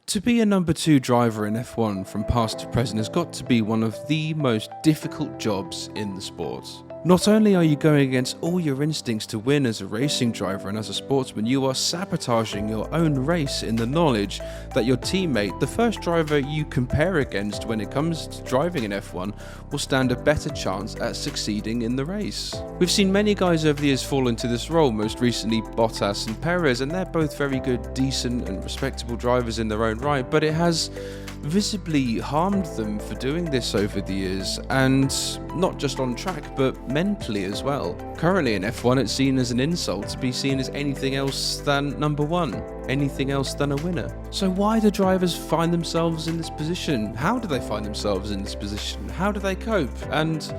To be a number two driver in F1 from past to present has got to be one of the most difficult jobs in the sport. Not only are you going against all your instincts to win as a racing driver and as a sportsman, you are sabotaging your own race in the knowledge that your teammate, the first driver you compare against when it comes to driving in F1, will stand a better chance at succeeding in the race. We've seen many guys over the years fall into this role, most recently Bottas and Perez, and they're both very good, decent and respectable drivers in their own right, but it has visibly harmed them for doing this over the years, and not just on track but mentally as well. Currently in F1 it's seen as an insult to be seen as anything else than number one, anything else than a winner. So why do drivers find themselves in this position? How do they find themselves in this position? How do they cope? And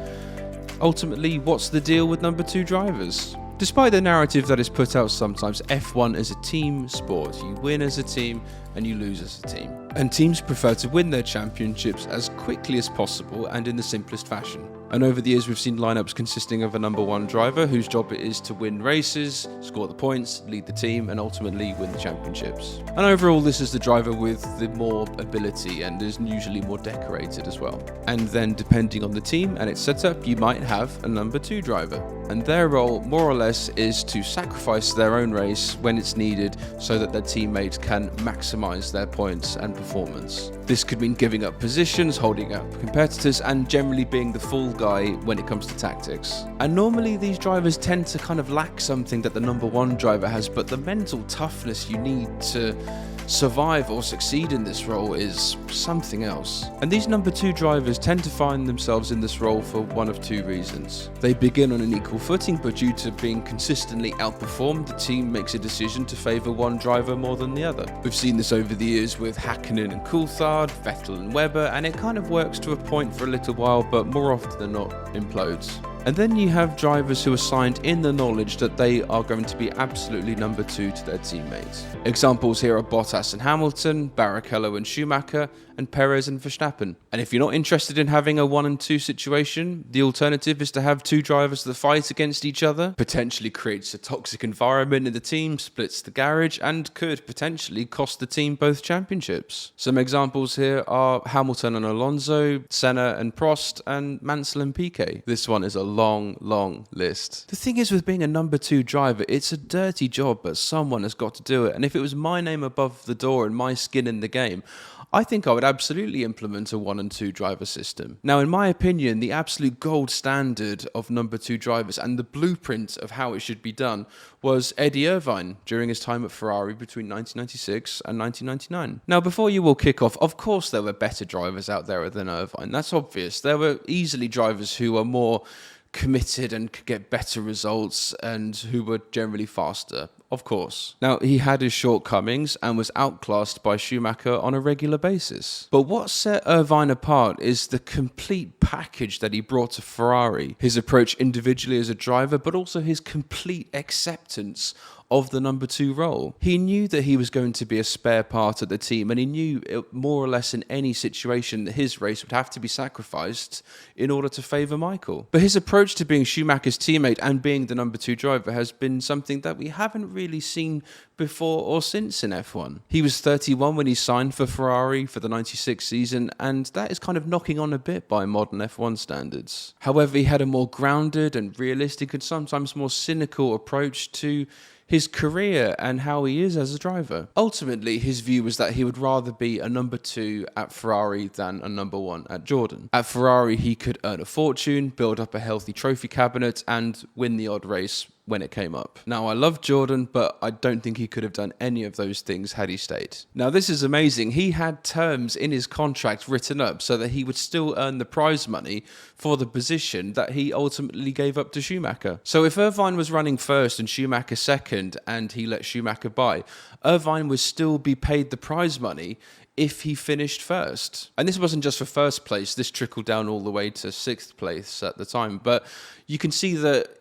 ultimately, what's the deal with number two drivers? Despite the narrative that is put out sometimes, F1 is a team sport. You win as a team and you lose as a team. And teams prefer to win their championships as quickly as possible and in the simplest fashion. And over the years we've seen lineups consisting of a number one driver whose job it is to win races, score the points, lead the team and ultimately win the championships. And overall this is the driver with the more ability and is usually more decorated as well. And then depending on the team and its setup, you might have a number two driver. And their role more or less is to sacrifice their own race when it's needed so that their teammates can maximize their points and performance. This could mean giving up positions, holding up competitors and generally being the fall guy when it comes to tactics. And normally these drivers tend to kind of lack something that the number one driver has, but the mental toughness you need to survive or succeed in this role is something else. And these number two drivers tend to find themselves in this role for one of two reasons. They begin on an equal footing, but due to being consistently outperformed, the team makes a decision to favour one driver more than the other. We've seen this over the years with Hakkinen and Coulthard, Vettel and Webber, and it kind of works to a point for a little while, but more often than not implodes. And then you have drivers who are signed in the knowledge that they are going to be absolutely number two to their teammates. Examples here are Bottas and Hamilton, Barrichello and Schumacher, and Perez and Verstappen. And if you're not interested in having a 1 and 2 situation, the alternative is to have two drivers that fight against each other, potentially creates a toxic environment in the team, splits the garage, and could potentially cost the team both championships. Some examples here are Hamilton and Alonso, Senna and Prost, and Mansell and Piquet. This one is a long list. The thing is with being a number two driver, it's a dirty job, but someone has got to do it. And if it was my name above the door and my skin in the game, I think I would absolutely implement a 1 and 2 driver system. Now, in my opinion, the absolute gold standard of number two drivers and the blueprint of how it should be done was Eddie Irvine during his time at Ferrari between 1996 and 1999. Now, before you all kick off, of course there were better drivers out there than Irvine. That's obvious. There were easily drivers who are more committed and could get better results and who were generally faster, of course. Now, he had his shortcomings and was outclassed by Schumacher on a regular basis. But what set Irvine apart is the complete package that he brought to Ferrari. His approach individually as a driver, but also his complete acceptance of the number two role. He knew that he was going to be a spare part of the team, and he knew more or less in any situation that his race would have to be sacrificed in order to favour Michael. But his approach to being Schumacher's teammate and being the number two driver has been something that we haven't really seen before or since in F1. He was 31 when he signed for Ferrari for the 96 season, and that is kind of knocking on a bit by modern F1 standards. However, he had a more grounded and realistic and sometimes more cynical approach to his career and how he is as a driver. Ultimately, his view was that he would rather be a number two at Ferrari than a number one at Jordan. At Ferrari, he could earn a fortune, build up a healthy trophy cabinet, and win the odd race when it came up. Now, I love Jordan, but I don't think he could have done any of those things had he stayed. Now, this is amazing. He had terms in his contract written up so that he would still earn the prize money for the position that he ultimately gave up to Schumacher. So if Irvine was running first and Schumacher second and he let Schumacher by, Irvine would still be paid the prize money if he finished first. And this wasn't just for first place, this trickled down all the way to sixth place at the time. But you can see that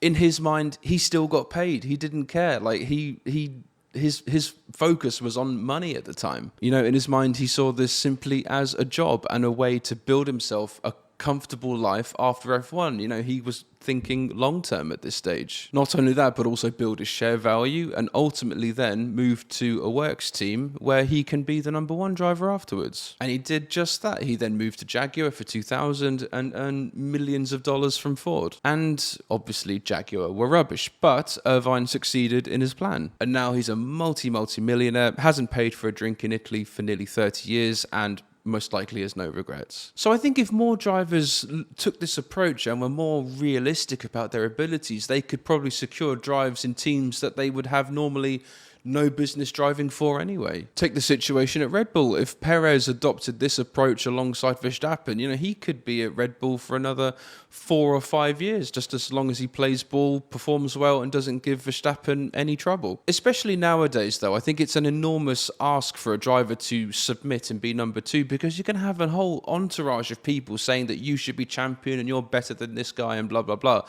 in his mind, he still got paid. He didn't care. Like his focus was on money at the time. You know, in his mind, he saw this simply as a job and a way to build himself a comfortable life after F1. You know, he was thinking long term at this stage. Not only that, but also build his share value and ultimately then move to a works team where he can be the number one driver afterwards. And he did just that. He then moved to Jaguar for 2000 and earned millions of dollars from Ford. And obviously Jaguar were rubbish, but Irvine succeeded in his plan. And now he's a multi-millionaire, hasn't paid for a drink in Italy for nearly 30 years, and most likely has no regrets. So I think if more drivers took this approach and were more realistic about their abilities, they could probably secure drives in teams that they would have normally no business driving for anyway. Take the situation at Red Bull. If Perez adopted this approach alongside Verstappen, you know, he could be at Red Bull for another 4 or 5 years, just as long as he plays ball, performs well, and doesn't give Verstappen any trouble. Especially nowadays, though, I think it's an enormous ask for a driver to submit and be number two, because you can have a whole entourage of people saying that you should be champion and you're better than this guy and blah, blah, blah.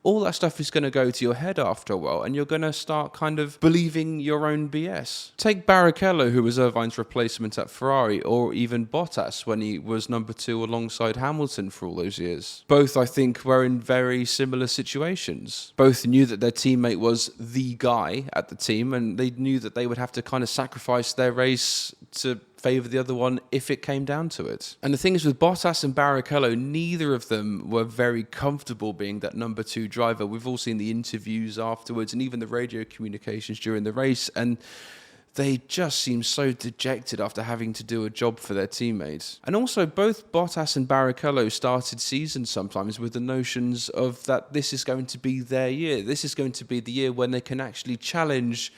All that stuff is going to go to your head after a while, and you're going to start kind of believing your own BS. Take Barrichello, who was Irvine's replacement at Ferrari, or even Bottas when he was number two alongside Hamilton for all those years. Both, I think, were in very similar situations. Both knew that their teammate was the guy at the team, and they knew that they would have to kind of sacrifice their race to favour the other one if it came down to it. And the thing is, with Bottas and Barrichello, neither of them were very comfortable being that number two driver. We've all seen the interviews afterwards and even the radio communications during the race, and they just seem so dejected after having to do a job for their teammates. And also, both Bottas and Barrichello started seasons sometimes with the notions of that this is going to be their year. This is going to be the year when they can actually challenge,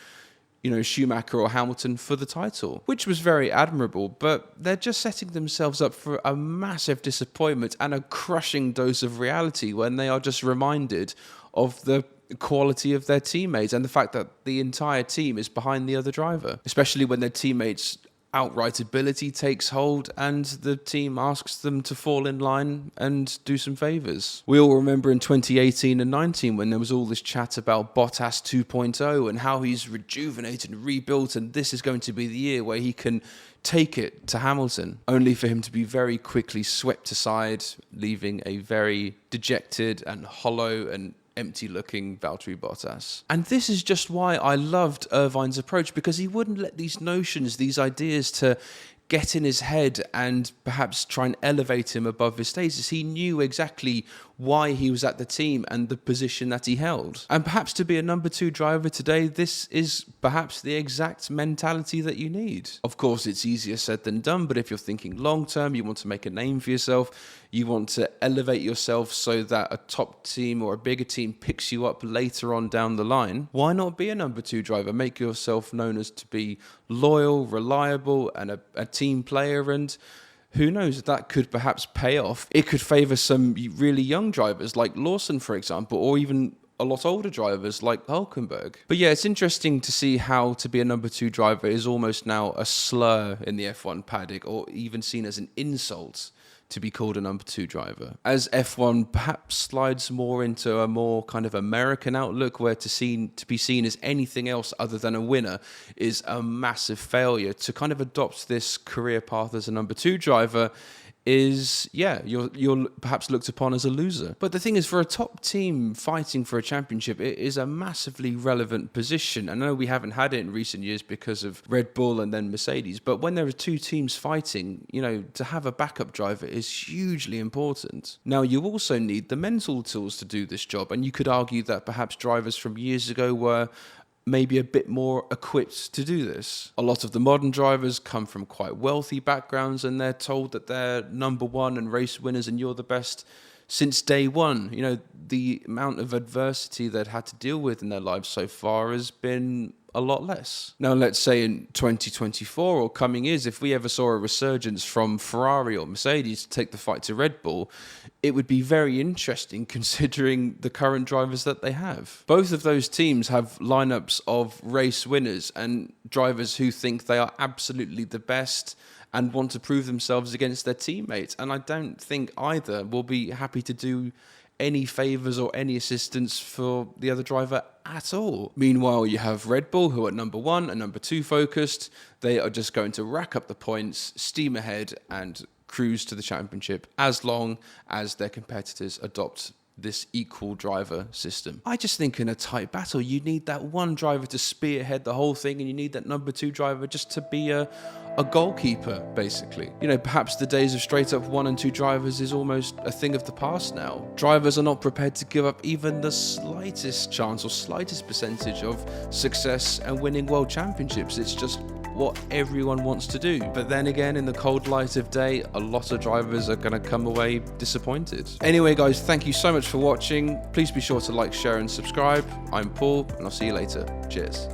you know, Schumacher or Hamilton for the title, which was very admirable, but they're just setting themselves up for a massive disappointment and a crushing dose of reality when they are just reminded of the quality of their teammates and the fact that the entire team is behind the other driver, especially when their teammates' outright ability takes hold and the team asks them to fall in line and do some favours. We all remember in 2018 and 19 when there was all this chat about Bottas 2.0 and how he's rejuvenated and rebuilt, and this is going to be the year where he can take it to Hamilton, only for him to be very quickly swept aside, leaving a very dejected and hollow and empty-looking Valtteri Bottas. And this is just why I loved Irvine's approach, because he wouldn't let these notions, these ideas to get in his head and perhaps try and elevate him above his status. He knew exactly why he was at the team and the position that he held. And perhaps to be a number two driver today, this is perhaps the exact mentality that you need. Of course, it's easier said than done, but if you're thinking long term, you want to make a name for yourself, you want to elevate yourself so that a top team or a bigger team picks you up later on down the line, why not be a number two driver? Make yourself known as to be loyal, reliable, and a team player, and who knows, that could perhaps pay off. It could favour some really young drivers like Lawson, for example, or even a lot older drivers like Hulkenberg. But yeah, it's interesting to see how to be a number two driver is almost now a slur in the F1 paddock, or even seen as an insult to be called a number two driver. As F1 perhaps slides more into a more kind of American outlook, where to be seen as anything else other than a winner is a massive failure, to kind of adopt this career path as a number two driver is, yeah, you're perhaps looked upon as a loser. But the thing is, for a top team fighting for a championship, it is a massively relevant position. I know we haven't had it in recent years because of Red Bull and then Mercedes, but when there are two teams fighting, you know, to have a backup driver is hugely important. Now, you also need the mental tools to do this job, and you could argue that perhaps drivers from years ago were maybe a bit more equipped to do this. A lot of the modern drivers come from quite wealthy backgrounds, and they're told that they're number one and race winners and you're the best since day one. You know, the amount of adversity they've had to deal with in their lives so far has been a lot less. Now, let's say in 2024 or coming years, if we ever saw a resurgence from Ferrari or Mercedes to take the fight to Red Bull, it would be very interesting considering the current drivers that they have. Both of those teams have lineups of race winners and drivers who think they are absolutely the best and want to prove themselves against their teammates. And I don't think either will be happy to do any favours or any assistance for the other driver at all. Meanwhile, you have Red Bull, who are number one and number two focused. They are just going to rack up the points, steam ahead, and cruise to the championship as long as their competitors adopt this equal driver system. I just think in a tight battle, you need that one driver to spearhead the whole thing, and you need that number 2 driver just to be a goalkeeper, basically. You know, perhaps the days of straight up 1 and 2 drivers is almost a thing of the past now. Drivers are not prepared to give up even the slightest chance or slightest percentage of success and winning world championships. It's just what everyone wants to do. But then again, in the cold light of day, a lot of drivers are going to come away disappointed. Anyway, guys, thank you so much for watching. Please be sure to like, share, and subscribe. I'm Paul, and I'll see you later. Cheers.